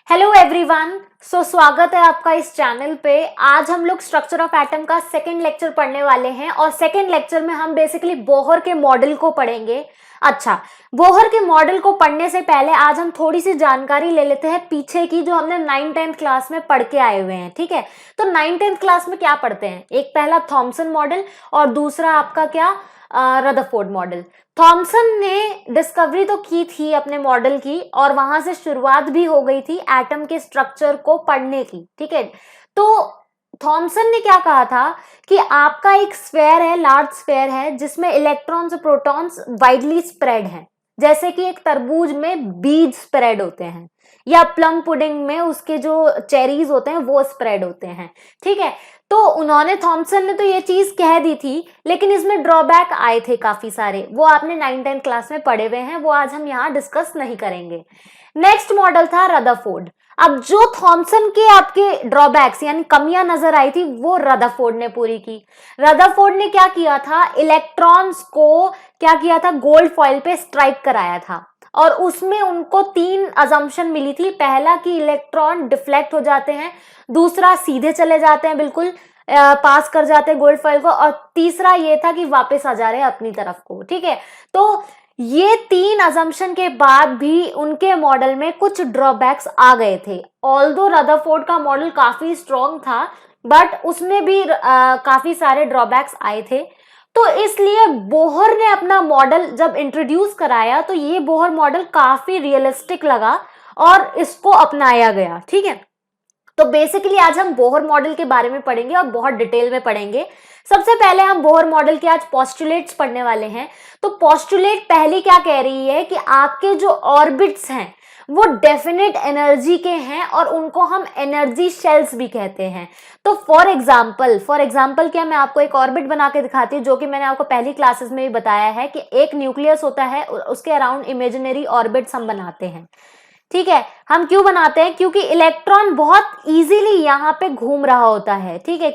Hello everyone. स्वागत है आपका इस चैनल पे। आज हम लोग स्ट्रक्चर ऑफ एटम का सेकंड लेक्चर पढ़ने वाले हैं और सेकंड लेक्चर में हम बेसिकली बोहर के मॉडल को पढ़ेंगे। अच्छा, बोहर के मॉडल को पढ़ने से पहले आज हम थोड़ी सी जानकारी ले लेते हैं पीछे की, जो हमने 9th-10th क्लास में पढ़ के आए हुए हैं। ठीक है, तो 9th-10th क्लास में क्या पढ़ते हैं? एक पहला थॉमसन मॉडल और दूसरा आपका क्या, रदरफोर्ड मॉडल। थॉमसन ने डिस्कवरी तो की थी अपने मॉडल की और वहां से शुरुआत भी हो गई थी एटम के स्ट्रक्चर को पढ़ने की। ठीक है, तो थॉमसन ने क्या कहा था कि आपका एक स्फेयर है, लार्ज स्फेयर है, जिसमें इलेक्ट्रॉन्स और प्रोटॉन्स वाइडली स्प्रेड हैं, जैसे कि एक तरबूज में बीज स्प्रेड होते हैं या प्लम पुडिंग में उसके जो चेरीज होते हैं वो स्प्रेड होते हैं। ठीक है, तो उन्होंने, थॉमसन ने तो ये चीज कह दी थी, लेकिन इसमें ड्रॉबैक आए थे काफी सारे। वो आपने 9th-10th क्लास में पढ़े हुए हैं, वो आज हम यहाँ डिस्कस नहीं करेंगे। नेक्स्ट मॉडल था रदरफोर्ड। अब जो थॉमसन के आपके ड्रॉबैक्स यानी कमियां नजर आई थी वो रदरफोर्ड ने पूरी की। रदरफोर्ड ने क्या किया था, इलेक्ट्रॉन्स को क्या किया था, गोल्ड फॉइल पे स्ट्राइक कराया था और उसमें उनको 3 अजम्पशन मिली थी। पहला कि इलेक्ट्रॉन डिफ्लेक्ट हो जाते हैं, दूसरा सीधे चले जाते हैं, बिल्कुल पास कर जाते हैं गोल्ड फॉइल को, और तीसरा ये था कि वापस आ जा रहे हैं अपनी तरफ को। ठीक है, तो ये 3 अजम्पशन के बाद भी उनके मॉडल में कुछ ड्रॉबैक्स आ गए थे। ऑल्दो रदरफोर्ड का मॉडल काफी स्ट्रॉन्ग था, बट उसमें भी काफी सारे ड्रॉबैक्स आए थे। तो इसलिए बोहर ने अपना मॉडल जब इंट्रोड्यूस कराया तो ये बोहर मॉडल काफी रियलिस्टिक लगा और इसको अपनाया गया। ठीक है, तो बेसिकली आज हम बोहर मॉडल के बारे में पढ़ेंगे और बहुत डिटेल में पढ़ेंगे। सबसे पहले हम बोहर मॉडल के आज पोस्टुलेट्स पढ़ने वाले हैं। तो पोस्टुलेट पहली क्या कह रही है कि आपके जो ऑर्बिट्स हैं वो डेफिनेट एनर्जी के हैं और उनको हम एनर्जी शेल्स भी कहते हैं। तो फॉर एग्जाम्पल क्या, मैं आपको एक ऑर्बिट बना के दिखाती हूँ, जो कि मैंने आपको पहली क्लासेस में भी बताया है कि एक न्यूक्लियस होता है, उसके अराउंड इमेजिनरी ऑर्बिट्स हम बनाते हैं। ठीक है, हम क्यों बनाते हैं? क्योंकि इलेक्ट्रॉन बहुत इजीली यहाँ पे घूम रहा होता है। ठीक है,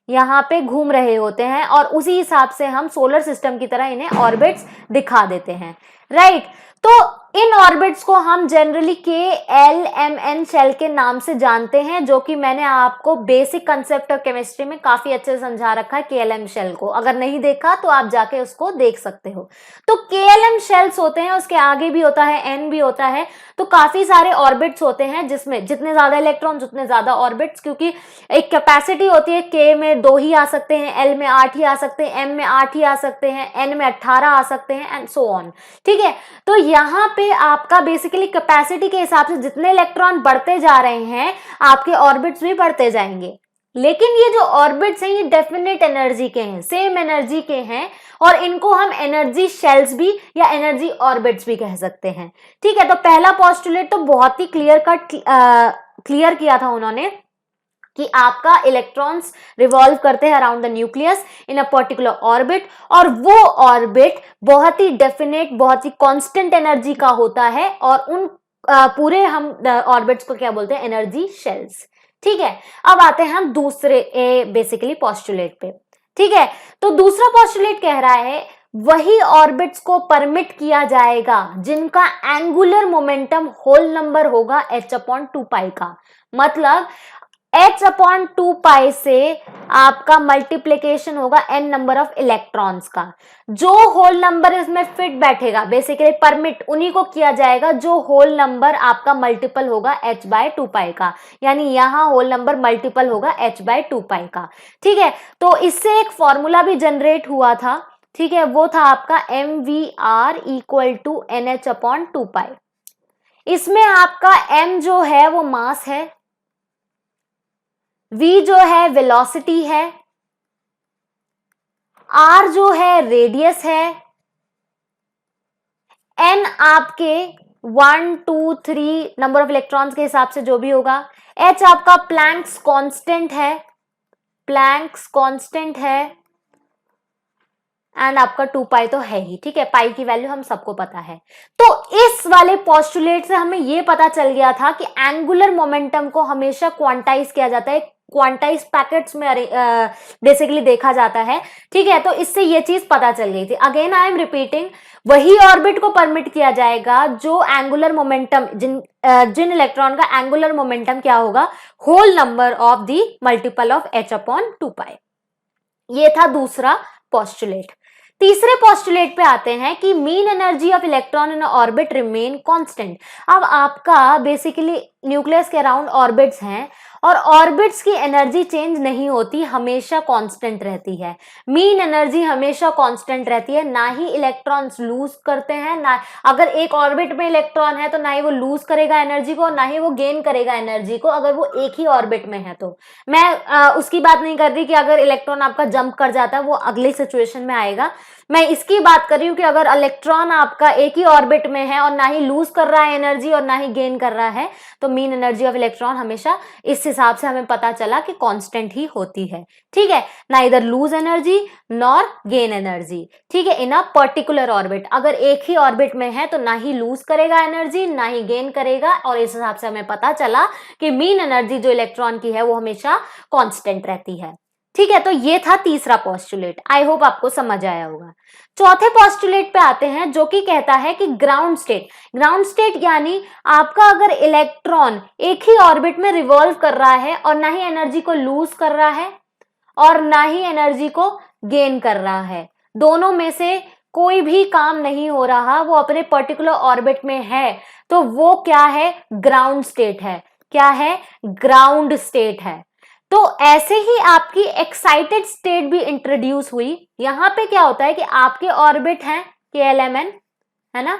यहाँ पे घूम रहे होते हैं और उसी हिसाब से हम सोलर सिस्टम की तरह इन्हें ऑर्बिट्स दिखा देते हैं। राइट, तो इन ऑर्बिट्स को हम जनरली KLMN शेल के नाम से जानते हैं, जो कि मैंने आपको बेसिक कंसेप्ट ऑफ केमिस्ट्री में काफी अच्छे से समझा रखा है। KLM शेल को अगर नहीं देखा तो आप जाके उसको देख सकते हो। तो KLM शेल्स होते हैं, उसके आगे भी होता है, N भी होता है, तो काफी सारे ऑर्बिट्स होते हैं जिसमें जितने ज्यादा इलेक्ट्रॉन उतने ज्यादा ऑर्बिट्स, क्योंकि एक कैपेसिटी होती है। K में 2 ही आ सकते हैं, L में 8 ही आ सकते हैं, M में 8 ही आ सकते हैं, N में 18 आ सकते हैं एंड सो ऑन। ठीक है, तो यहाँ पे आपका बेसिकली कैपेसिटी के हिसाब से जितने इलेक्ट्रॉन बढ़ते जा रहे हैं आपके ऑर्बिट्स भी बढ़ते जाएंगे। लेकिन ये जो ऑर्बिट्स हैं ये डेफिनेट एनर्जी के हैं, सेम एनर्जी के हैं, और इनको हम एनर्जी शेल्स भी या एनर्जी ऑर्बिट्स भी कह सकते हैं। ठीक है, तो पहला पोस्टुलेट तो बहुत ही क्लियर किया था उन्होंने कि आपका इलेक्ट्रॉन्स रिवॉल्व करते हैं around the nucleus in a particular orbit, और वो ऑर्बिट बहुत ही डेफिनेट, बहुत ही कांस्टेंट एनर्जी का होता है, और उन पूरे हम ऑर्बिट्स को क्या बोलते हैं, एनर्जी शेल्स। ठीक है, अब आते हैं हम दूसरे बेसिकली पोस्टुलेट पे। ठीक है, तो दूसरा पोस्टुलेट कह रहा है वही ऑर्बिट्स को परमिट किया जाएगा जिनका एंगुलर मोमेंटम होल नंबर होगा h/2π का। मतलब h/2π से आपका मल्टीप्लीकेशन होगा n नंबर ऑफ इलेक्ट्रॉन्स का। जो होल नंबर इसमें फिट बैठेगा, बेसिकली परमिट उन्हीं को किया जाएगा जो होल नंबर आपका मल्टीपल होगा h/2π का, यानी यहाँ होल नंबर मल्टीपल होगा h/2π का। ठीक है, तो इससे एक फॉर्मूला भी जनरेट हुआ था। ठीक है, वो था आपका mvr = nh/2π। इसमें आपका m जो है वो मास है, v जो है वेलोसिटी है, r जो है रेडियस है, n आपके 1 2 3 नंबर ऑफ इलेक्ट्रॉन्स के हिसाब से जो भी होगा, h आपका प्लैंक्स कांस्टेंट है, एंड आपका 2π तो है ही। ठीक है, पाई की वैल्यू हम सबको पता है। तो इस वाले पोस्टुलेट से हमें यह पता चल गया था कि एंगुलर मोमेंटम को हमेशा क्वांटाइज किया जाता है, क्वांटाइज पैकेट्स में बेसिकली देखा जाता है। ठीक है, तो इससे ये चीज पता चल गई थी। अगेन आई एम रिपीटिंग, वही ऑर्बिट को परमिट किया जाएगा जो एंगुलर मोमेंटम, जिन इलेक्ट्रॉन का एंगुलर मोमेंटम क्या होगा, whole number of the multiple of h/2π। ये था दूसरा पोस्टुलेट। तीसरे पोस्टुलेट पे आते हैं कि mean energy of electron in orbit remain constant. अब आपका बेसिकली न्यूक्लियस के अराउंड ऑर्बिट्स हैं और ऑर्बिट्स की एनर्जी चेंज नहीं होती, हमेशा कांस्टेंट रहती है। मीन एनर्जी हमेशा कांस्टेंट रहती है, ना ही इलेक्ट्रॉन्स लूज करते हैं, ना अगर एक ऑर्बिट में इलेक्ट्रॉन है तो ना ही वो लूज करेगा एनर्जी को, ना ही वो गेन करेगा एनर्जी को, अगर वो एक ही ऑर्बिट में है तो। मैं उसकी बात नहीं कर रही कि अगर इलेक्ट्रॉन आपका जंप कर जाता है, वो अगली सिचुएशन में आएगा। मैं इसकी बात कर रही हूं कि अगर इलेक्ट्रॉन आपका एक ही ऑर्बिट में है और ना ही लूज कर रहा है एनर्जी और ना ही गेन कर रहा है, तो मीन एनर्जी ऑफ इलेक्ट्रॉन हमेशा इस हिसाब से हमें पता चला कि कांस्टेंट ही होती है। ठीक है, ना इधर lose energy nor gain energy. ठीक है, इन अ पर्टिकुलर ऑर्बिट, अगर एक ही ऑर्बिट में है तो ना ही लूज करेगा एनर्जी ना ही गेन करेगा, और इस हिसाब से हमें पता चला कि मीन एनर्जी जो इलेक्ट्रॉन की है वो हमेशा कांस्टेंट रहती है। ठीक है, तो ये था तीसरा पोस्टुलेट। आई होप आपको समझ आया होगा। चौथे पोस्टुलेट पे आते हैं जो कि कहता है कि ग्राउंड स्टेट, ग्राउंड स्टेट यानी आपका अगर इलेक्ट्रॉन एक ही ऑर्बिट में रिवॉल्व कर रहा है और ना ही एनर्जी को लूज कर रहा है और ना ही एनर्जी को गेन कर रहा है, दोनों में से कोई भी काम नहीं हो रहा, वो अपने पर्टिकुलर ऑर्बिट में है, तो वो क्या है, ग्राउंड स्टेट है। क्या है, ग्राउंड स्टेट है। तो ऐसे ही आपकी एक्साइटेड स्टेट भी इंट्रोड्यूस हुई। यहां पे क्या होता है कि आपके ऑर्बिट हैं KLMN, है ना।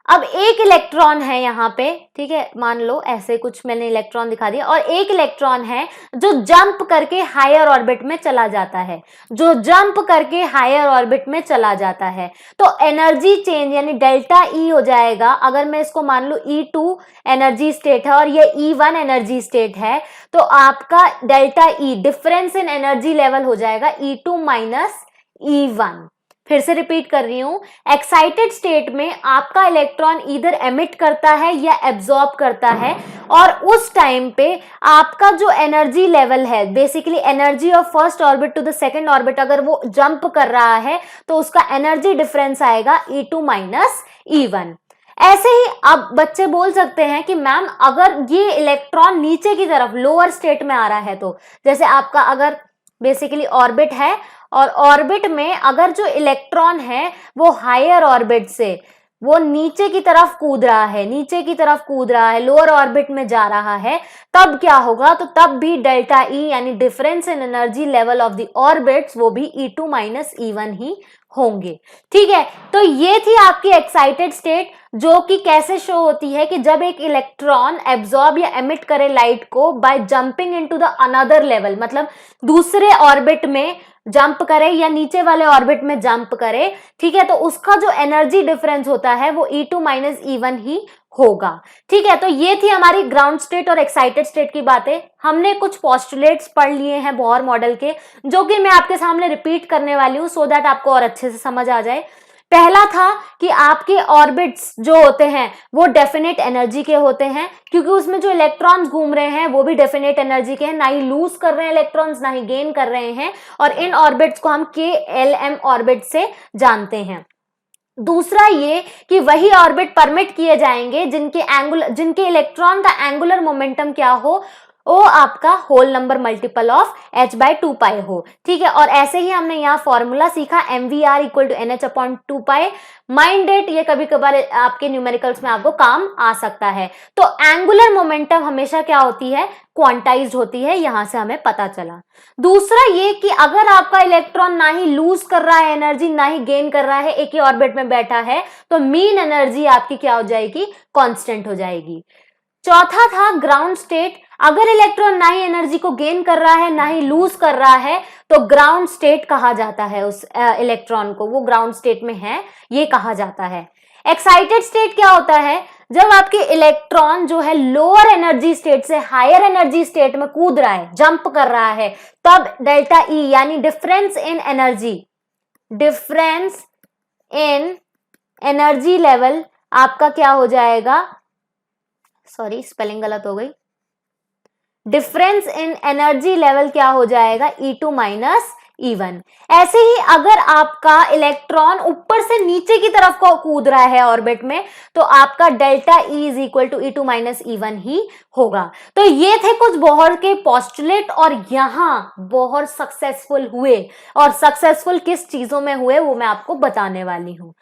अब एक इलेक्ट्रॉन है यहाँ पे, ठीक है, मान लो ऐसे कुछ मैंने इलेक्ट्रॉन दिखा दिया, और एक इलेक्ट्रॉन है जो जंप करके हायर ऑर्बिट में चला जाता है, जो जंप करके हायर ऑर्बिट में चला जाता है। तो एनर्जी चेंज यानी डेल्टा E हो जाएगा। अगर मैं इसको मान लू E2 एनर्जी स्टेट है और ये E1 एनर्जी स्टेट है, तो आपका delta E difference in energy level हो जाएगा E2 माइनस E1। फिर से रिपीट कर रही हूं, एक्साइटेड स्टेट में आपका इलेक्ट्रॉन इधर एमिट करता है या एब्जॉर्ब करता है, और उस टाइम पे आपका जो एनर्जी लेवल है, basically energy of first orbit to the second orbit, अगर वो जंप कर रहा है तो उसका एनर्जी डिफरेंस आएगा E2 माइनस E1। ऐसे ही अब बच्चे बोल सकते हैं कि मैम अगर ये इलेक्ट्रॉन नीचे की तरफ लोअर स्टेट में आ रहा है, तो जैसे आपका अगर बेसिकली ऑर्बिट है और ऑर्बिट में अगर जो इलेक्ट्रॉन है वो हायर ऑर्बिट से वो नीचे की तरफ कूद रहा है, नीचे की तरफ कूद रहा है, लोअर ऑर्बिट में जा रहा है, तब क्या होगा, तो तब भी डेल्टा E यानी difference in energy level of the orbits वो भी E2 माइनस E1 ही होंगे। ठीक है, तो ये थी आपकी एक्साइटेड स्टेट, जो कि कैसे शो होती है कि जब एक इलेक्ट्रॉन एब्जॉर्ब या एमिट करे लाइट को by jumping into the another level, मतलब दूसरे ऑर्बिट में जंप करे या नीचे वाले ऑर्बिट में जंप करे, ठीक है, तो उसका जो एनर्जी डिफरेंस होता है वो E2 माइनस E1 ही होगा। ठीक है, तो ये थी हमारी ग्राउंड स्टेट और एक्साइटेड स्टेट की बातें। हमने कुछ पोस्टुलेट्स पढ़ लिए हैं बोहर मॉडल के, जो कि मैं आपके सामने रिपीट करने वाली हूं सो दैट आपको और अच्छे से समझ आ जाए। पहला था कि आपके ऑर्बिट्स जो होते हैं वो डेफिनेट एनर्जी के होते हैं, क्योंकि उसमें जो इलेक्ट्रॉन्स घूम रहे हैं वो भी डेफिनेट एनर्जी के हैं, ना ही लूज कर रहे हैं इलेक्ट्रॉन्स ना ही गेन कर रहे हैं, और इन ऑर्बिट्स को हम KLM ऑर्बिट से जानते हैं। दूसरा ये कि वही ऑर्बिट परमिट किए जाएंगे जिनके इलेक्ट्रॉन का एंगुलर मोमेंटम क्या हो, वो आपका whole number multiple of h/2π हो। ठीक है, और ऐसे ही हमने यहाँ फॉर्मूला सीखा MVR equal to NH/2π। Mind it, ये कभी कभार आपके न्यूमेरिकल्स में आपको काम आ सकता है। तो एंगुलर मोमेंटम हमेशा क्या होती है, क्वांटाइज्ड होती है, यहां से हमें पता चला। दूसरा ये कि अगर आपका इलेक्ट्रॉन ना ही लूज कर रहा है एनर्जी ना ही गेन कर रहा है, एक ही ऑर्बिट में बैठा है, तो मीन एनर्जी आपकी क्या हो जाएगी, कांस्टेंट हो जाएगी। चौथा था ग्राउंड स्टेट, अगर इलेक्ट्रॉन ना ही एनर्जी को गेन कर रहा है ना ही लूज कर रहा है, तो ग्राउंड स्टेट कहा जाता है उस इलेक्ट्रॉन को, वो ग्राउंड स्टेट में है, ये कहा जाता है। एक्साइटेड स्टेट क्या होता है, जब आपके इलेक्ट्रॉन जो है लोअर एनर्जी स्टेट से हायर एनर्जी स्टेट में कूद रहा है, जंप कर रहा है, तब डेल्टा E यानी डिफरेंस इन एनर्जी लेवल आपका क्या हो जाएगा, सॉरी स्पेलिंग गलत हो गई, डिफरेंस इन एनर्जी लेवल क्या हो जाएगा, E2 माइनस E1। ऐसे ही अगर आपका इलेक्ट्रॉन ऊपर से नीचे की तरफ को कूद रहा है ऑर्बिट में, तो आपका delta E is equal to E2 minus E1 ही होगा। तो ये थे कुछ बोहर के पोस्टुलेट, और यहां बोहर सक्सेसफुल हुए, और सक्सेसफुल किस चीजों में हुए वो मैं आपको बताने वाली हूं।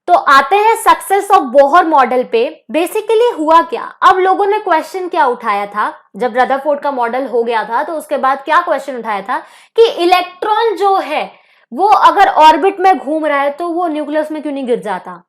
तो आते हैं सक्सेस ऑफ बोहर मॉडल पे। बेसिकली हुआ क्या, अब लोगों ने क्वेश्चन क्या उठाया था, जब रदरफोर्ड का मॉडल हो गया था तो उसके बाद क्या क्वेश्चन उठाया था कि इलेक्ट्रॉन जो है वो अगर ऑर्बिट में घूम रहा है तो वो न्यूक्लियस में क्यों नहीं गिर जाता।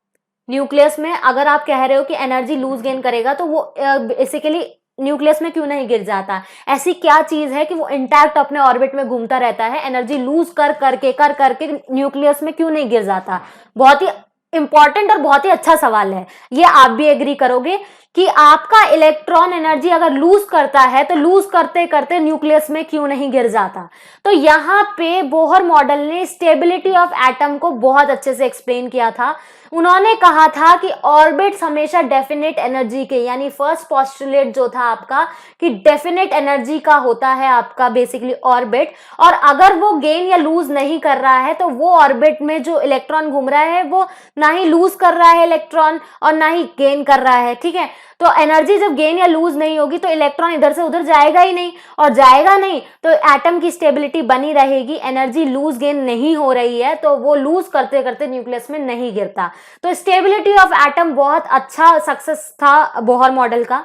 न्यूक्लियस में अगर आप कह रहे हो कि एनर्जी लूज गेन करेगा तो वो बेसिकली न्यूक्लियस में क्यों नहीं गिर जाता। ऐसी क्या चीज है कि वो इंटैक्ट अपने ऑर्बिट में घूमता रहता है, एनर्जी लूज कर करके न्यूक्लियस में क्यों नहीं गिर जाता। बहुत ही इंपॉर्टेंट और बहुत ही अच्छा सवाल है। ये आप भी एग्री करोगे कि आपका इलेक्ट्रॉन एनर्जी अगर लूज करता है तो लूज करते करते न्यूक्लियस में क्यों नहीं गिर जाता। तो यहां पे बोहर मॉडल ने स्टेबिलिटी ऑफ एटम को बहुत अच्छे से एक्सप्लेन किया था। उन्होंने कहा था कि ऑर्बिट्स हमेशा डेफिनेट एनर्जी के, यानी फर्स्ट पोस्टुलेट जो था आपका कि डेफिनेट एनर्जी का होता है आपका बेसिकली ऑर्बिट, और अगर वो गेन या लूज नहीं कर रहा है तो वो ऑर्बिट में जो इलेक्ट्रॉन घूम रहा है वो ना ही लूज कर रहा है इलेक्ट्रॉन और ना ही गेन कर रहा है। ठीक है, तो एनर्जी जब गेन या लूज नहीं होगी तो इलेक्ट्रॉन इधर से उधर जाएगा ही नहीं, और जाएगा नहीं तो एटम की स्टेबिलिटी बनी रहेगी। एनर्जी लूज गेन नहीं हो रही है तो वो लूज करते करते न्यूक्लियस में नहीं गिरता। तो स्टेबिलिटी ऑफ एटम बहुत अच्छा सक्सेस था बोहर मॉडल का।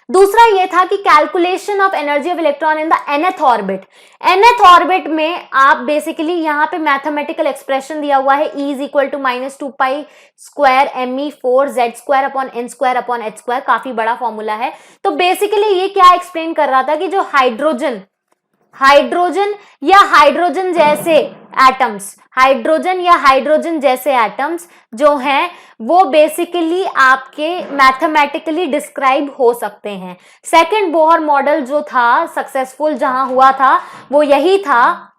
दूसरा ये था कि calculation of energy of electron in the nth orbit. nth orbit में आप बेसिकली यहाँ पे मैथमेटिकल एक्सप्रेशन दिया हुआ है, E is equal to minus 2 square me4z² upon n² upon h²। काफी बड़ा फॉर्मूला है। तो बेसिकली ये क्या एक्सप्लेन कर रहा था कि जो हाइड्रोजन या हाइड्रोजन जैसे एटम्स, हाइड्रोजन या हाइड्रोजन जैसे एटम्स जो हैं वो बेसिकली आपके मैथमेटिकली डिस्क्राइब हो सकते हैं। सेकंड बोहर मॉडल जो था सक्सेसफुल जहां हुआ था वो यही था।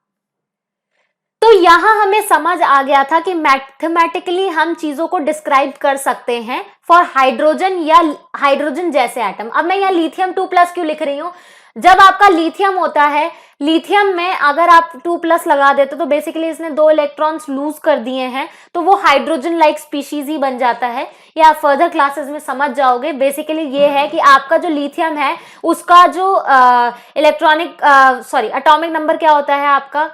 तो यहां हमें समझ आ गया था कि मैथमेटिकली हम चीजों को डिस्क्राइब कर सकते हैं फॉर हाइड्रोजन या हाइड्रोजन जैसे एटम। अब मैं यहाँ लिथियम 2+ क्यों लिख रही हूं, जब आपका लिथियम होता है, लिथियम में अगर आप 2+ लगा देते तो बेसिकली इसने 2 इलेक्ट्रॉन्स लूज कर दिए हैं तो वो हाइड्रोजन लाइक स्पीशीज ही बन जाता है। ये आप फर्दर क्लासेस में समझ जाओगे। बेसिकली ये है कि आपका जो लिथियम है उसका जो एटॉमिक नंबर क्या होता है आपका,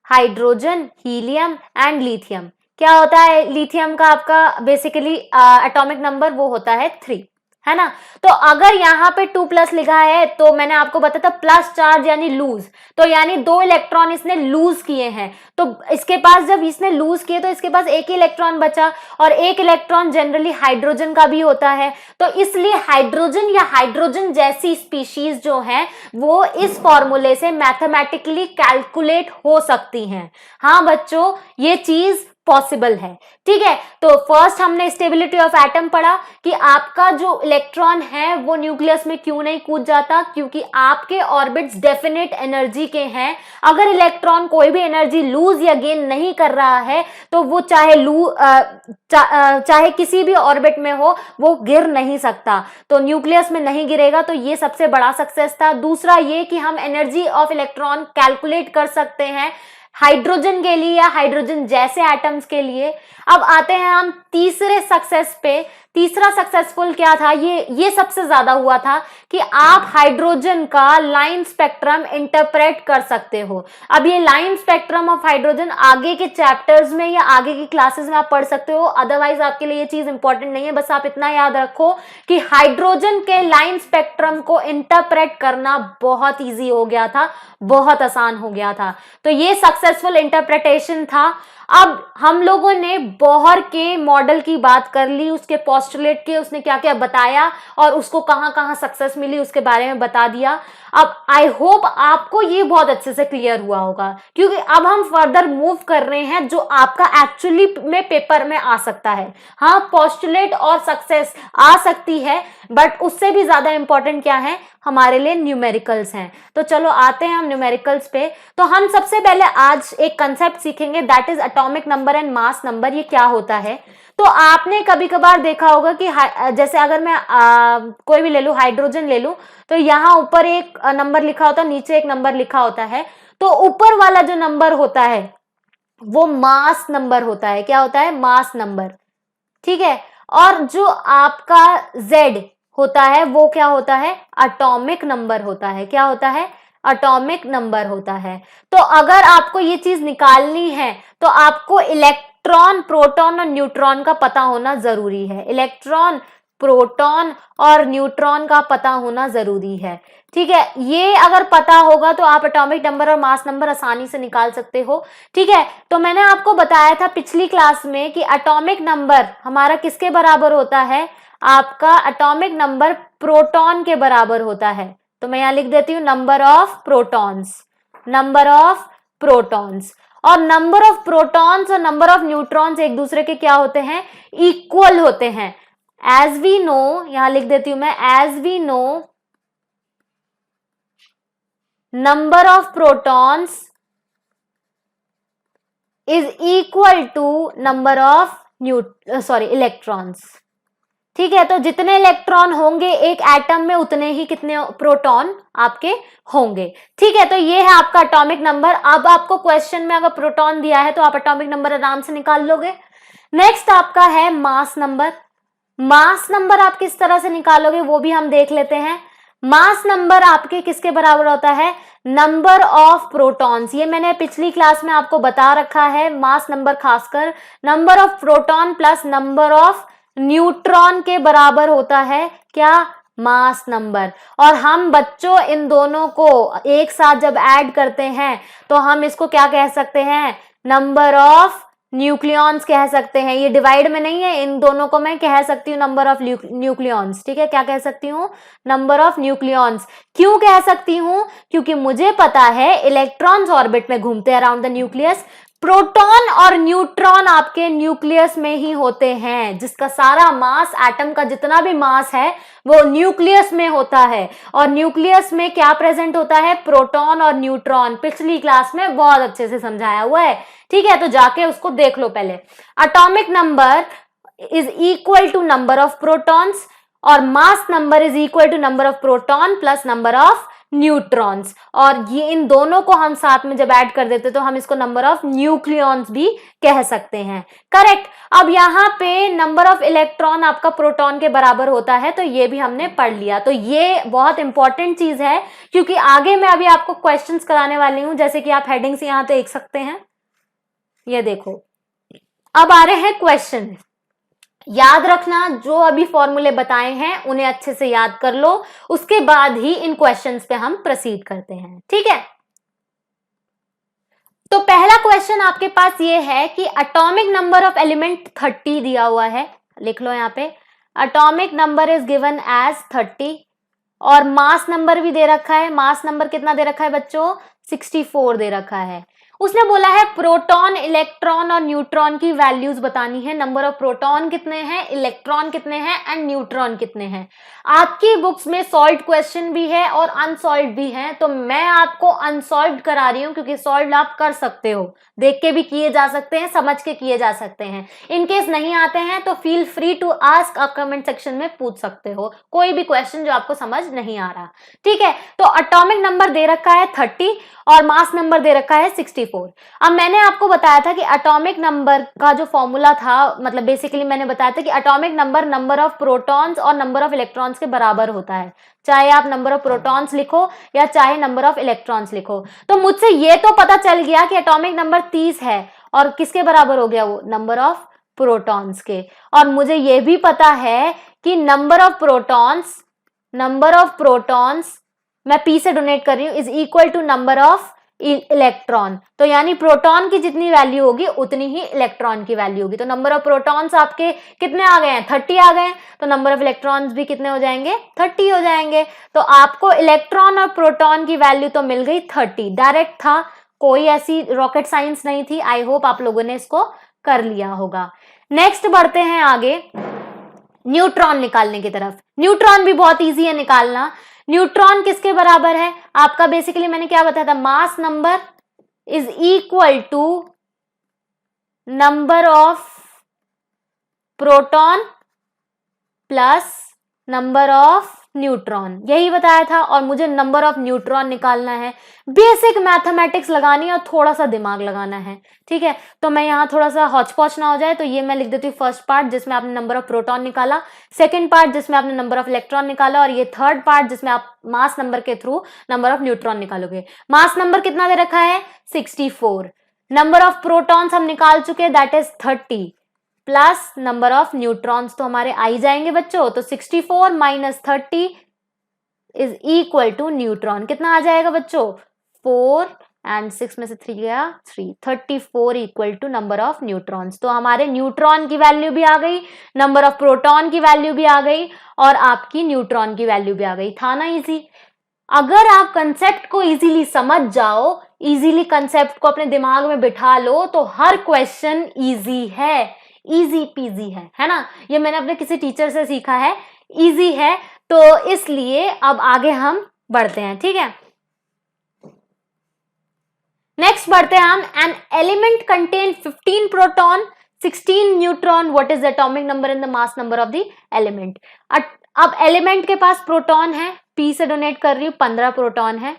हाइड्रोजन, हीलियम एंड लिथियम। क्या होता है लिथियम का आपका बेसिकली एटॉमिक नंबर, वो होता है 3, है ना। तो अगर यहाँ पे 2+ लिखा है तो मैंने आपको बताया था प्लस चार्ज यानी लूज, तो यानी 2 इलेक्ट्रॉन इसने लूज किए हैं। तो इसके पास जब इसने लूज किए तो इसके पास एक ही इलेक्ट्रॉन बचा, और एक इलेक्ट्रॉन जनरली हाइड्रोजन का भी होता है। तो इसलिए हाइड्रोजन या हाइड्रोजन जैसी स्पीशीज जो हैं वो इस फॉर्मूले से मैथमेटिकली कैलकुलेट हो सकती हैं। हाँ बच्चों, ये चीज पॉसिबल है। ठीक है, तो फर्स्ट हमने स्टेबिलिटी ऑफ एटम पढ़ा कि आपका जो इलेक्ट्रॉन है वो न्यूक्लियस में क्यों नहीं कूद जाता, क्योंकि आपके ऑर्बिट्स डेफिनेट एनर्जी के हैं। अगर इलेक्ट्रॉन कोई भी एनर्जी लूज या गेन नहीं कर रहा है तो वो चाहे किसी भी ऑर्बिट में हो वो गिर नहीं सकता, तो न्यूक्लियस में नहीं गिरेगा। तो ये सबसे बड़ा सक्सेस था। दूसरा ये कि हम एनर्जी ऑफ इलेक्ट्रॉन कैलकुलेट कर सकते हैं हाइड्रोजन के लिए या हाइड्रोजन जैसे एटम्स के लिए। अब आते हैं हम तीसरे सक्सेस पे। तीसरा सक्सेसफुल क्या था, ये सबसे ज्यादा हुआ था कि आप हाइड्रोजन का लाइन स्पेक्ट्रम इंटरप्रेट कर सकते हो। अब ये लाइन स्पेक्ट्रम ऑफ हाइड्रोजन आगे के चैप्टर्स में या आगे की क्लासेस में आप पढ़ सकते हो, अदरवाइज आपके लिए ये चीज इंपॉर्टेंट नहीं है। बस आप इतना याद रखो कि हाइड्रोजन के लाइन स्पेक्ट्रम को इंटरप्रेट करना बहुत ईजी हो गया था, बहुत आसान हो गया था। तो ये सक्सेसफुल इंटरप्रिटेशन था। अब हम लोगों ने बोहर के मॉडल की बात कर ली, उसके पोस्टुलेट के, उसने क्या क्या बताया और उसको कहां कहां सक्सेस मिली उसके बारे में बता दिया। अब आई होप आपको ये बहुत अच्छे से क्लियर हुआ होगा, क्योंकि अब हम फर्दर मूव कर रहे हैं जो आपका एक्चुअली में पेपर में आ सकता है। हाँ, पोस्टुलेट और सक्सेस आ सकती है, बट उससे भी ज्यादा इंपॉर्टेंट क्या है, हमारे लिए न्यूमेरिकल्स हैं। तो चलो आते हैं हम न्यूमेरिकल्स पे। तो हम सबसे पहले आज एक कंसेप्ट सीखेंगे, that is atomic number and mass number. ये क्या होता है? तो आपने कभी कभार देखा होगा कि जैसे अगर मैं कोई भी ले लूं, हाइड्रोजन ले लूं, तो यहाँ ऊपर एक नंबर लिखा होता है, नीचे एक नंबर लिखा होता है। तो ऊपर वाला जो नंबर होता है वो मास नंबर होता है। क्या होता है? Mass number. ठीक है। और जो आपका Z होता है वो क्या होता है? एटॉमिक नंबर होता है। क्या होता है? एटॉमिक नंबर होता है। तो अगर आपको ये चीज निकालनी है तो आपको इलेक्ट्रॉन, प्रोटॉन और न्यूट्रॉन का पता होना जरूरी है। इलेक्ट्रॉन, प्रोटॉन और न्यूट्रॉन का पता होना जरूरी है। ठीक है। ये अगर पता होगा तो आप एटॉमिक नंबर और मास नंबर आसानी से निकाल सकते हो। ठीक है। तो मैंने आपको बताया था पिछली क्लास में कि एटॉमिक नंबर हमारा किसके बराबर होता है? आपका एटॉमिक नंबर प्रोटॉन के बराबर होता है। तो मैं यहां लिख देती हूं number of protons. Number of protons. और नंबर ऑफ प्रोटॉन्स और नंबर ऑफ न्यूट्रॉन्स एक दूसरे के क्या होते हैं? इक्वल होते हैं। एज वी नो, यहां लिख देती हूं मैं, as we know number of protons is equal to number of electrons. ठीक है। तो जितने इलेक्ट्रॉन होंगे एक एटम में उतने ही कितने प्रोटॉन आपके होंगे। ठीक है। तो ये है आपका एटॉमिक नंबर। अब आपको क्वेश्चन में अगर प्रोटॉन दिया है तो आप एटॉमिक नंबर आराम से निकाल लोगे। नेक्स्ट आपका है मास नंबर। मास नंबर आप किस तरह से निकालोगे वो भी हम देख लेते हैं। मास नंबर आपके किसके बराबर होता है? Number of protons. ये मैंने पिछली क्लास में आपको बता रखा है। मास नंबर खासकर number of proton plus number of neutron के बराबर होता है। क्या? Mass number. और हम बच्चों इन दोनों को एक साथ जब ऐड करते हैं तो हम इसको क्या कह सकते हैं? नंबर ऑफ न्यूक्लियॉन्स कह सकते हैं। ये डिवाइड में नहीं है, इन दोनों को मैं कह सकती हूँ नंबर ऑफ न्यूक्लियॉन्स। ठीक है। क्या कह सकती हूँ? Number of nucleons. क्यों कह सकती हूँ? क्योंकि मुझे पता है इलेक्ट्रॉन्स ऑर्बिट में घूमते हैं अराउंड द न्यूक्लियस। प्रोटॉन और न्यूट्रॉन आपके न्यूक्लियस में ही होते हैं। जिसका सारा मास, एटम का जितना भी मास है वो न्यूक्लियस में होता है। और न्यूक्लियस में क्या प्रेजेंट होता है? प्रोटॉन और न्यूट्रॉन। पिछली क्लास में बहुत अच्छे से समझाया हुआ है। ठीक है। तो जाके उसको देख लो पहले। Atomic number is equal to number of protons और mass number is equal to number of proton plus number of neutrons. और ये इन दोनों को हम साथ में जब ऐड कर देते तो हम इसको नंबर ऑफ न्यूक्लियॉन्स भी कह सकते हैं। करेक्ट। अब यहाँ पे नंबर ऑफ इलेक्ट्रॉन आपका प्रोटॉन के बराबर होता है, तो ये भी हमने पढ़ लिया। तो ये बहुत इंपॉर्टेंट चीज है क्योंकि आगे मैं अभी आपको क्वेश्चंस कराने वाली हूं। जैसे कि आप हेडिंग्स यहाँ देख सकते हैं, ये देखो। अब आ रहे हैं क्वेश्चन। याद रखना, जो अभी फॉर्मूले बताए हैं उन्हें अच्छे से याद कर लो, उसके बाद ही इन क्वेश्चंस पे हम प्रोसीड करते हैं। ठीक है। तो पहला क्वेश्चन आपके पास ये है कि एटॉमिक नंबर ऑफ एलिमेंट 30 दिया हुआ है। लिख लो यहाँ पे, atomic number is given as 30 और मास नंबर भी दे रखा है। मास नंबर कितना दे रखा है बच्चों? 64 दे रखा है। उसने बोला है प्रोटॉन, इलेक्ट्रॉन और न्यूट्रॉन की वैल्यूज बतानी है। नंबर ऑफ प्रोटॉन कितने हैं, इलेक्ट्रॉन कितने हैं एंड न्यूट्रॉन कितने हैं। आपकी बुक्स में सॉल्व्ड क्वेश्चन भी है और अनसॉल्व्ड भी है, तो मैं आपको अनसॉल्व्ड करा रही हूं क्योंकि सॉल्व्ड आप कर सकते हो, देख के भी किए जा सकते हैं, समझ के किए जा सकते हैं। इनकेस नहीं आते हैं तो फील फ्री टू आस्क, आप कमेंट सेक्शन में पूछ सकते हो कोई भी क्वेश्चन जो आपको समझ नहीं आ रहा। ठीक है। तो एटॉमिक नंबर दे रखा है 30 और मास नंबर दे रखा है 64। अब मैंने आपको बताया था कि एटॉमिक नंबर का जो फॉर्मूला था, मतलब बेसिकली मैंने बताया था कि atomic number number of protons और नंबर ऑफ इलेक्ट्रॉन्स के बराबर होता है। चाहे आप नंबर ऑफ प्रोटॉन्स लिखो या चाहे नंबर ऑफ इलेक्ट्रॉन्स लिखो। तो मुझसे ये तो पता चल गया कि एटॉमिक नंबर 30 है और किसके बराबर हो गया वो? नंबर ऑफ प्रोटॉन्स के। और मुझे ये भी पता है कि नंबर ऑफ प्रोटॉन्स मैं P से डोनेट कर रही हूं is equal to number of electron. तो यानी प्रोटॉन की जितनी वैल्यू होगी उतनी ही इलेक्ट्रॉन की वैल्यू होगी। तो नंबर ऑफ प्रोटॉन्स आपके कितने आ गए हैं? 30 आ गए। तो नंबर ऑफ इलेक्ट्रॉन्स भी कितने हो जाएंगे? 30 हो जाएंगे। तो आपको इलेक्ट्रॉन और प्रोटॉन की वैल्यू तो मिल गई 30, डायरेक्ट था, कोई ऐसी रॉकेट साइंस नहीं थी। आई होप आप लोगों ने इसको कर लिया होगा। नेक्स्ट बढ़ते हैं आगे न्यूट्रॉन निकालने की तरफ। न्यूट्रॉन भी बहुत ईजी है निकालना। न्यूट्रॉन किसके बराबर है? आपका बेसिकली मैंने क्या बताया था, mass number is equal to number of proton plus number of neutron, यही बताया था। और मुझे नंबर ऑफ न्यूट्रॉन निकालना है, बेसिक मैथमेटिक्स लगानी है और थोड़ा सा दिमाग लगाना है, ठीक है। तो मैं यहाँ थोड़ा सा हौच पौच ना हो जाए तो ये मैं लिख देती हूँ फर्स्ट पार्ट जिसमें आपने नंबर ऑफ प्रोटॉन निकाला, सेकंड पार्ट जिसमें आपने नंबर ऑफ इलेक्ट्रॉन निकाला, और ये थर्ड पार्ट जिसमें आप मास नंबर के थ्रू नंबर ऑफ न्यूट्रॉन निकालोगे। मास नंबर कितना दे रखा है? 64। नंबर ऑफ प्रोटॉन्स हम निकाल चुके, that is 30 plus number of neutrons तो हमारे आ ही जाएंगे बच्चों। तो 64 minus 30 is equal to neutron, कितना आ जाएगा बच्चों? 4 एंड 6 में से 3 गया 3, 34 equal to number of neutrons. तो हमारे न्यूट्रॉन की वैल्यू भी आ गई, नंबर ऑफ प्रोटॉन की वैल्यू भी आ गई और आपकी न्यूट्रॉन की वैल्यू भी आ गई। था ना इजी? अगर आप कंसेप्ट को इजीली समझ जाओ, इजीली कंसेप्ट को अपने दिमाग में बिठा लो, तो हर क्वेश्चन इजी है, इजी पीजी है ना। ये मैंने अपने किसी टीचर से सीखा है, इजी है। तो इसलिए अब आगे हम बढ़ते हैं, ठीक है। नेक्स्ट बढ़ते हैं हम। An element contain 15 proton 16 neutron, what is the atomic number in the mass number of the element. अब एलिमेंट के पास प्रोटॉन है, पी से डोनेट कर रही हूँ 15 प्रोटॉन है,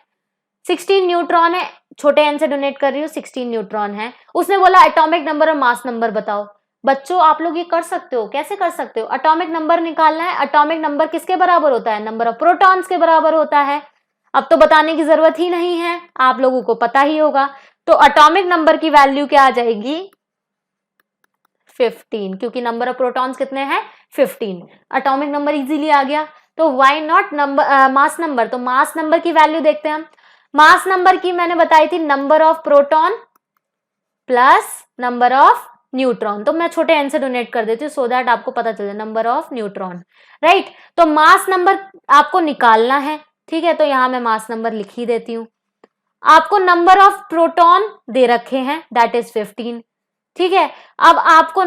16 न्यूट्रॉन है, छोटे एन से डोनेट कर रही हूँ 16 न्यूट्रॉन है। उसने बोला एटॉमिक नंबर और मास नंबर बताओ। बच्चों आप लोग ये कर सकते हो, कैसे कर सकते हो? एटॉमिक नंबर निकालना है, एटॉमिक नंबर किसके बराबर होता है? नंबर ऑफ प्रोटॉन्स के बराबर होता है। अब तो बताने की जरूरत ही नहीं है, आप लोगों को पता ही होगा। तो एटॉमिक नंबर की वैल्यू क्या आ जाएगी? 15, क्योंकि नंबर ऑफ प्रोटॉन्स कितने हैं? 15। एटॉमिक नंबर इजीली आ गया, तो why not number mass number. तो मास नंबर की वैल्यू देखते हैं हम। मास नंबर की मैंने बताई थी number of proton plus number of neutron. तो मैं छोटे एन से डोनेट कर देती हूँ सो दैट आपको पता चले नंबर ऑफ न्यूट्रॉन, राइट। तो मास नंबर आपको निकालना है, ठीक है। तो यहां मैं मास नंबर लिख ही देती हूँ। आपको नंबर ऑफ प्रोटॉन दे रखे हैं, दैट इज 15, ठीक है। अब आपको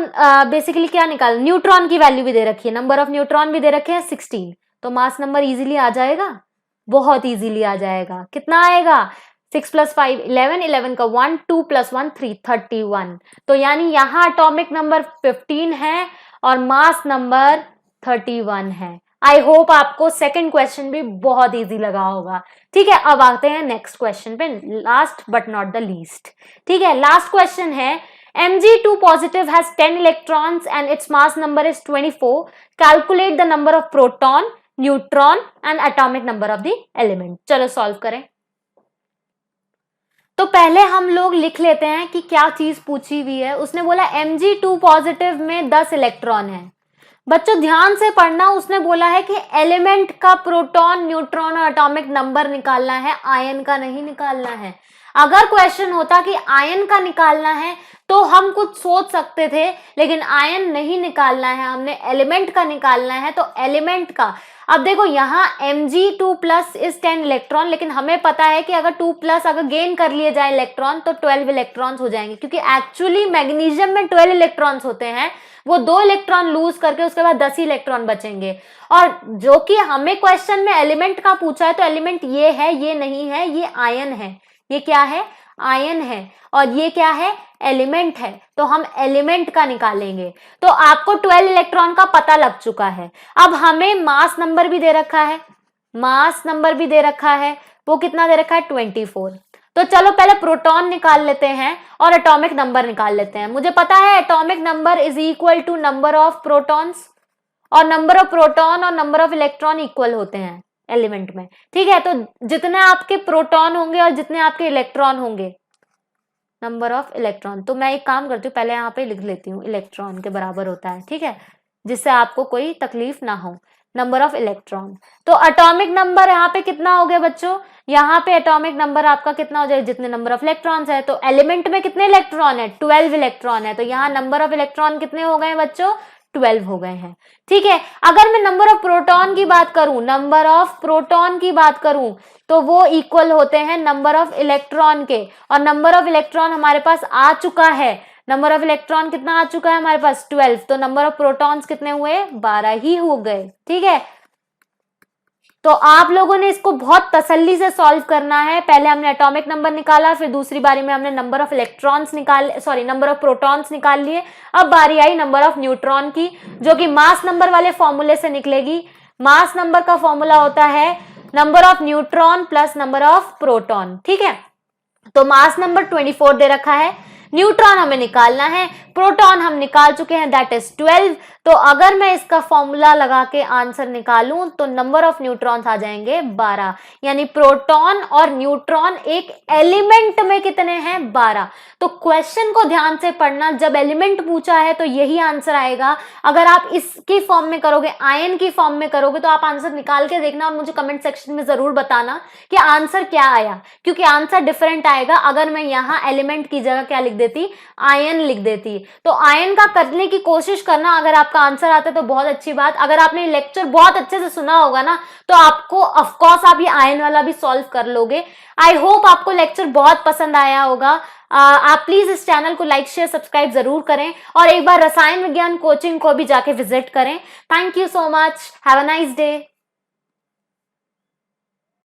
बेसिकली क्या निकाल, न्यूट्रॉन की वैल्यू भी दे रखी है, नंबर ऑफ न्यूट्रॉन भी दे रखे हैं 16। तो मास नंबर इजीली आ जाएगा, बहुत इजीली आ जाएगा। कितना आएगा? 6 + 5 11, 11 का 1, 2 + 1 3, 31। तो यानी यहां एटॉमिक नंबर 15 है और मास नंबर 31 है। आई होप आपको सेकंड क्वेश्चन भी बहुत इजी लगा होगा, ठीक है। अब आते हैं नेक्स्ट क्वेश्चन पे, last but not the least, ठीक है। लास्ट क्वेश्चन है Mg2 positive has 10 electrons and its mass number is 24. Calculate the number of proton, neutron and atomic number of the element. चलो सॉल्व करें। तो पहले हम लोग लिख लेते हैं कि क्या चीज पूछी हुई है। उसने बोला Mg2 पॉजिटिव में 10 इलेक्ट्रॉन है। बच्चों ध्यान से पढ़ना, उसने बोला है कि एलिमेंट का प्रोटॉन, न्यूट्रॉन और एटॉमिक नंबर निकालना है, आयन का नहीं निकालना है। अगर क्वेश्चन होता कि आयन का निकालना है तो हम कुछ सोच सकते थे, लेकिन आयन नहीं निकालना है, हमने एलिमेंट का निकालना है। तो एलिमेंट का, अब देखो यहाँ Mg2+ इज 10 इलेक्ट्रॉन, लेकिन हमें पता है कि अगर 2+ अगर गेन कर लिए जाए इलेक्ट्रॉन तो 12 इलेक्ट्रॉन्स हो जाएंगे, क्योंकि एक्चुअली मैग्नीशियम में 12 इलेक्ट्रॉन्स होते हैं। वो 2 इलेक्ट्रॉन लूज करके उसके बाद 10 इलेक्ट्रॉन बचेंगे। और जो कि हमें क्वेश्चन में एलिमेंट का पूछा है, तो एलिमेंट ये है, ये नहीं है, ये आयन है। ये क्या है? आयन है। और ये क्या है? एलिमेंट है। तो हम एलिमेंट का निकालेंगे। तो आपको 12 इलेक्ट्रॉन का पता लग चुका है। अब हमें मास नंबर भी दे रखा है, मास नंबर भी दे रखा है। वो कितना दे रखा है? 24। तो चलो पहले प्रोटॉन निकाल लेते हैं और एटॉमिक नंबर निकाल लेते हैं। मुझे पता है atomic number is equal to number of protons, और नंबर ऑफ प्रोटॉन और नंबर ऑफ इलेक्ट्रॉन इक्वल होते हैं एलिमेंट में, ठीक है। तो जितने आपके प्रोटॉन होंगे और जितने आपके इलेक्ट्रॉन होंगे, नंबर ऑफ इलेक्ट्रॉन, तो मैं एक काम करती हूँ, पहले यहाँ पे लिख लेती हूँ इलेक्ट्रॉन के बराबर होता है, ठीक है, जिससे आपको कोई तकलीफ ना हो। नंबर ऑफ इलेक्ट्रॉन, तो एटॉमिक नंबर यहाँ पे कितना हो गया बच्चों? यहाँ पे एटॉमिक नंबर आपका कितना हो जाएगा? जितने नंबर ऑफ इलेक्ट्रॉन्स है। तो एलिमेंट में कितने इलेक्ट्रॉन है? 12 इलेक्ट्रॉन है। तो यहाँ नंबर ऑफ इलेक्ट्रॉन कितने हो गए बच्चों? 12 हो गए हैं, ठीक है। अगर मैं नंबर ऑफ प्रोटॉन की बात करूं, नंबर ऑफ प्रोटॉन की बात करूं, तो वो इक्वल होते हैं नंबर ऑफ इलेक्ट्रॉन के, और नंबर ऑफ इलेक्ट्रॉन हमारे पास आ चुका है। नंबर ऑफ इलेक्ट्रॉन कितना आ चुका है हमारे पास? 12। तो नंबर ऑफ प्रोटॉन्स कितने हुए? 12 ही हो गए, ठीक है। तो आप लोगों ने इसको बहुत तसल्ली से सॉल्व करना है। पहले हमने एटॉमिक नंबर निकाला, फिर दूसरी बारी में हमने number of electrons number of protons निकाल लिए। अब बारी आई नंबर ऑफ न्यूट्रॉन की, जो कि मास नंबर वाले फॉर्मूले से निकलेगी। मास नंबर का फॉर्मूला होता है number of neutron plus number of proton, ठीक है। तो मास नंबर 24 दे रखा है, न्यूट्रॉन हमें निकालना है, प्रोटॉन हम निकाल चुके हैं, दैट इज 12। तो अगर मैं इसका फॉर्मूला लगा के आंसर निकालूं तो नंबर ऑफ न्यूट्रॉन्स आ जाएंगे 12, यानी प्रोटॉन और न्यूट्रॉन एक एलिमेंट में कितने हैं, 12। तो क्वेश्चन को ध्यान से पढ़ना, जब एलिमेंट पूछा है तो यही आंसर आएगा। अगर आप इसकी फॉर्म में करोगे, आयन की फॉर्म में करोगे, तो आप आंसर निकाल के देखना और मुझे कमेंट सेक्शन में जरूर बताना कि आंसर क्या आया, क्योंकि आंसर डिफरेंट आएगा अगर मैं यहाँ एलिमेंट की जगह क्या लिख देती, आयन लिख देती। तो आयन का करने की कोशिश करना, अगर आपका आंसर आता है तो बहुत अच्छी बात। अगर आपने लेक्चर बहुत अच्छे से सुना होगा ना, तो आपको ऑफ कोर्स आप ये आयन वाला भी सॉल्व कर लोगे। आई होप आपको लेक्चर बहुत पसंद आया होगा। आप प्लीज इस चैनल को लाइक शेयर सब्सक्राइब जरूर करें और एक बार रसायन विज्ञान कोचिंग को भी जाके विजिट करें। Thank you so much, have a nice day.